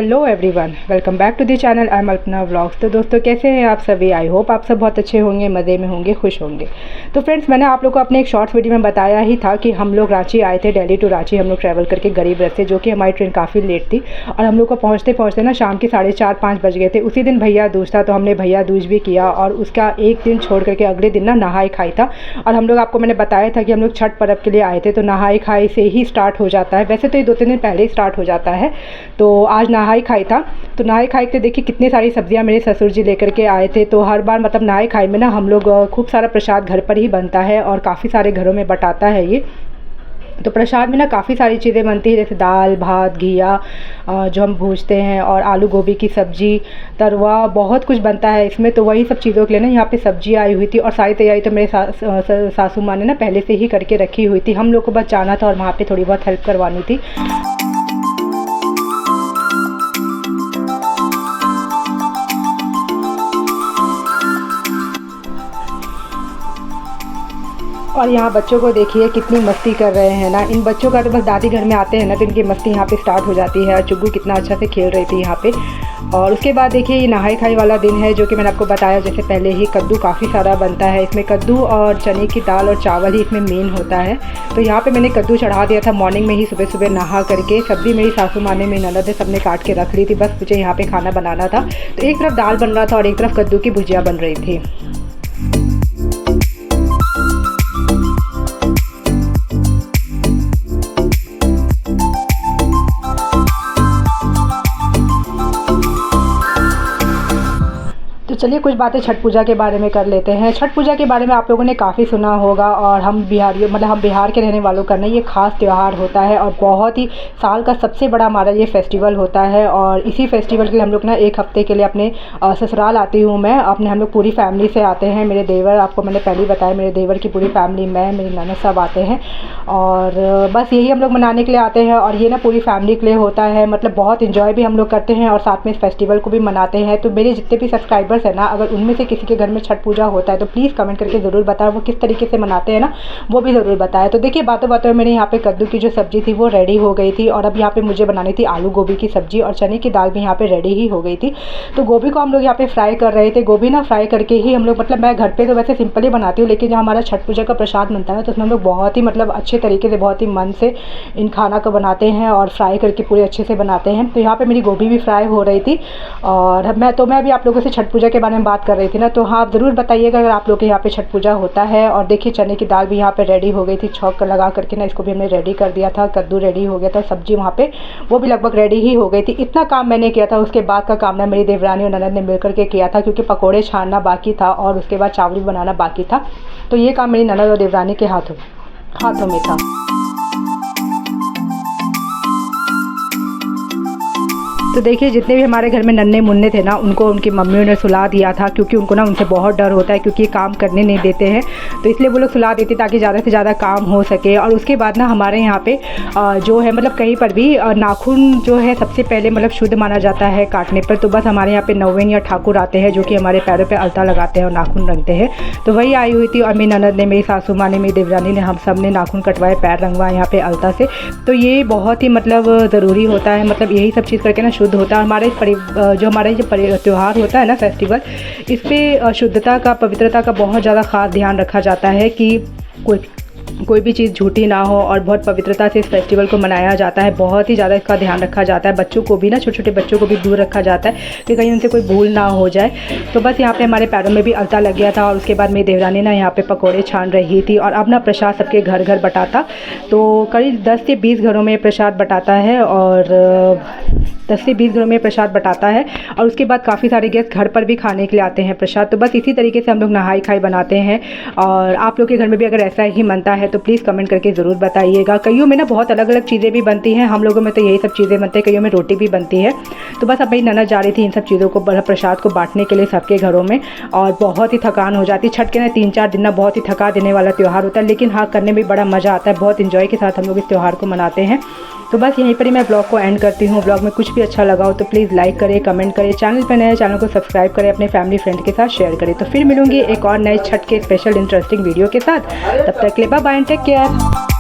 Hello everyone, welcome back to the channel. I am Alpana vlogs. तो दोस्तों कैसे हैं आप सभी? आई होप आप सब बहुत अच्छे होंगे, मज़े में होंगे, खुश होंगे। तो फ्रेंड्स, मैंने आप लोग को अपने एक शॉर्ट्स वीडियो में बताया ही था कि हम लोग रांची आए थे, दिल्ली टू रांची हम लोग ट्रैवल करके गरीब रथ से, जो कि हमारी ट्रेन काफ़ी लेट थी और हम लोग को पहुँचते पहुँचते ना शाम के 4:30-5 बज गए थे। उसी दिन भैया दूज था, तो हमने भैया दूज भी किया और उसका एक दिन छोड़ करके अगले दिन ना नहाई खाई था। और हम लोग, आपको मैंने बताया था कि हम लोग छठ पर्व के लिए आए थे, तो नहाई खाई से ही स्टार्ट हो जाता है। वैसे तो ये 2-3 दिन पहले ही स्टार्ट हो जाता है। तो आज नहाई खाई था, तो नहाई खाई के देखिए कितनी सारी सब्जियां मेरे ससुर जी लेकर के आए थे। तो हर बार मतलब नहाई खाई में ना हम लोग खूब सारा प्रसाद घर पर ही बनता है और काफ़ी सारे घरों में बटाता है ये। तो प्रसाद में ना काफ़ी सारी चीज़ें बनती है, जैसे दाल भात घिया जो हम भूजते हैं, और आलू गोभी की सब्ज़ी, तरुआ, बहुत कुछ बनता है इसमें। तो वही सब चीज़ों के लिए ना यहाँ पे सब्जी आई हुई थी और सारी तैयारी तो मेरे सासू माँ ने ना पहले से ही करके रखी हुई थी। हम लोग को बस जाना था और वहाँ पे थोड़ी बहुत हेल्प करवानी थी। और यहाँ बच्चों को देखिए कितनी मस्ती कर रहे हैं ना। इन बच्चों का तो बस दादी घर में आते हैं ना तो इनकी मस्ती यहाँ पे स्टार्ट हो जाती है। और चुग्गू कितना अच्छा से खेल रही थी यहाँ पे। और उसके बाद देखिए ये नहाई खाई वाला दिन है, जो कि मैंने आपको बताया जैसे पहले ही। कद्दू काफ़ी सारा बनता है इसमें, कद्दू और चने की दाल और चावल ही इसमें मेन होता है। तो यहाँ पे मैंने कद्दू चढ़ा दिया था मॉर्निंग में ही, सुबह सुबह नहा करके। सब्ज़ी मेरी सासू माँ ने, मेरी ननद ने, सबने काट के रख ली थी, बस मुझे यहाँ पे खाना बनाना था। तो एक तरफ दाल बन रहा था और एक तरफ कद्दू की भुजिया बन रही थी। तो चलिए कुछ बातें छठ पूजा के बारे में कर लेते हैं। छठ पूजा के बारे में आप लोगों ने काफ़ी सुना होगा, और हम बिहारियों मतलब हम बिहार के रहने वालों का नहीं, ये खास त्यौहार होता है और बहुत ही साल का सबसे बड़ा हमारा ये फेस्टिवल होता है। और इसी फेस्टिवल के लिए हम लोग ना 1 हफ्ते के लिए अपने ससुराल आती हूँ मैं अपने। हम लोग पूरी फैमिली से आते हैं। मेरे देवर, आपको मैंने पहले ही बताया, मेरे देवर की पूरी फैमिली, मैं, मेरी ननद, सब आते हैं। और बस यही हम लोग मनाने के लिए आते हैं। और ये ना पूरी फैमिली के लिए होता है, मतलब बहुत इन्जॉय भी हम लोग करते हैं और साथ में इस फेस्टिवल को भी मनाते हैं। तो मेरे जितने भी सब्सक्राइबर्स है ना, अगर उनमें से किसी के घर में छठ पूजा होता है तो प्लीज़ कमेंट करके ज़रूर बताएं वो किस तरीके से मनाते हैं ना, वो भी ज़रूर बताएं। तो देखिए बातों बातों में मेरे यहाँ पे कद्दू की जो सब्ज़ी थी वो रेडी हो गई थी, और अब यहाँ पे मुझे बनानी थी आलू गोभी की सब्ज़ी, और चने की दाल भी यहाँ पे रेडी ही हो गई थी। तो गोभी को हम लोग यहाँ पे फ्राई कर रहे थे। गोभी ना फ्राई करके ही हम लोग, मतलब मैं घर पर तो वैसे सिंपल ही बनाती हूँ, लेकिन जहाँ हमारा छठ पूजा का प्रसाद बनता है ना, तो उसमें हम लोग बहुत ही मतलब अच्छे तरीके से, बहुत ही मन से इन खाना को बनाते हैं और फ्राई करके पूरे अच्छे से बनाते हैं। तो यहाँ पर मेरी गोभी भी फ्राई हो रही थी, और मैं भी आप लोगों से छठ पूजा के बारे में बात कर रही थी ना। तो हाँ, आप ज़रूर बताइएगा अगर आप लोग के यहाँ पे छठ पूजा होता है। और देखिए चने की दाल भी यहाँ पे रेडी हो गई थी, छौंक लगा करके ना इसको भी हमने रेडी कर दिया था। कद्दू रेडी हो गया था, सब्जी वहाँ पे वो भी लगभग रेडी ही हो गई थी। इतना काम मैंने किया था, उसके बाद का काम ना मेरी देवरानी और ननद ने मिल करके किया था, क्योंकि पकौड़े छानना बाकी था और उसके बाद चावल भी बनाना बाकी था। तो ये काम मेरी ननद और देवरानी के हाथों में था। तो देखिए जितने भी हमारे घर में नन्हे मुन्ने थे ना, उनको उनकी मम्मियों ने सुला दिया था, क्योंकि उनको ना उनसे बहुत डर होता है, क्योंकि काम करने नहीं देते हैं। तो इसलिए वो लोग सुला देते ताकि ज़्यादा से ज़्यादा काम हो सके। और उसके बाद ना हमारे यहाँ पे जो है, मतलब कहीं पर भी नाखून जो है सबसे पहले मतलब शुद्ध माना जाता है काटने पर। तो बस हमारे यहाँ पे नौवेन या ठाकुर आते हैं, जो कि हमारे पैरों पर अलता लगाते हैं और नाखून रंगते हैं। तो वही आई हुई थी, और मेरी ननद ने, मेरी सासू माँ ने, मेरी देवरानी ने, हम सब ने नाखून कटवाए, पैर रंगवाए यहाँ पे अलता से। तो ये बहुत ही मतलब ज़रूरी होता है, मतलब यही सब चीज़ करके ना शुद्ध होता है। हमारे जो हमारा त्यौहार होता है ना, फेस्टिवल, इस पे शुद्धता का, पवित्रता का बहुत ज़्यादा ख़ास ध्यान रखा जाता है कि कोई भी चीज़ झूठी ना हो, और बहुत पवित्रता से इस फेस्टिवल को मनाया जाता है। बहुत ही ज़्यादा इसका ध्यान रखा जाता है। बच्चों को भी ना, छोटे छोटे बच्चों को भी दूर रखा जाता है कि कहीं उनसे कोई भूल ना हो जाए। तो बस यहाँ पे हमारे पैरों में भी अलता लग गया था। और उसके बाद मेरी देवरानी ना यहाँ पे पकौड़े छान रही थी, और अब ना प्रसाद सबके घर घर बटाता। तो करीब 10 से 20 घरों में प्रसाद बटाता है, और 10 से 20 घरों में प्रसाद बटाता है। और उसके बाद काफ़ी सारे गेस्ट घर पर भी खाने के लिए आते हैं प्रसाद। तो बस इसी तरीके से हम लोग नहाई खाई बनाते हैं। और आप लोग के घर में भी अगर ऐसा ही बनता है तो प्लीज़ कमेंट करके ज़रूर बताइएगा। कईयों में ना बहुत अलग अलग चीज़ें भी बनती हैं, हम लोगों में तो यही सब चीज़ें बनती हैं, कईयों में रोटी भी बनती है। तो बस अब मेरी ननद जा रही थी इन सब चीज़ों को, प्रसाद को बांटने के लिए सबके घरों में। और बहुत ही थकान हो जाती है। छठ के ना 3-4 दिन ना बहुत ही थका देने वाला त्यौहार होता है, लेकिन हाँ करने में बड़ा मज़ा आता है। बहुत इन्जॉय के साथ हम लोग इस त्यौहार को मनाते हैं। तो बस यहीं पर ही मैं ब्लॉग को एंड करती हूँ। ब्लॉग में कुछ भी अच्छा लगा हो तो प्लीज़ लाइक करें, कमेंट करें, चैनल पर नए चैनल को सब्सक्राइब करें, अपने फैमिली फ्रेंड के साथ शेयर करें। तो फिर मिलूंगी एक और नए छठ के स्पेशल इंटरेस्टिंग वीडियो के साथ। तब तक के लिए bye bye and take care.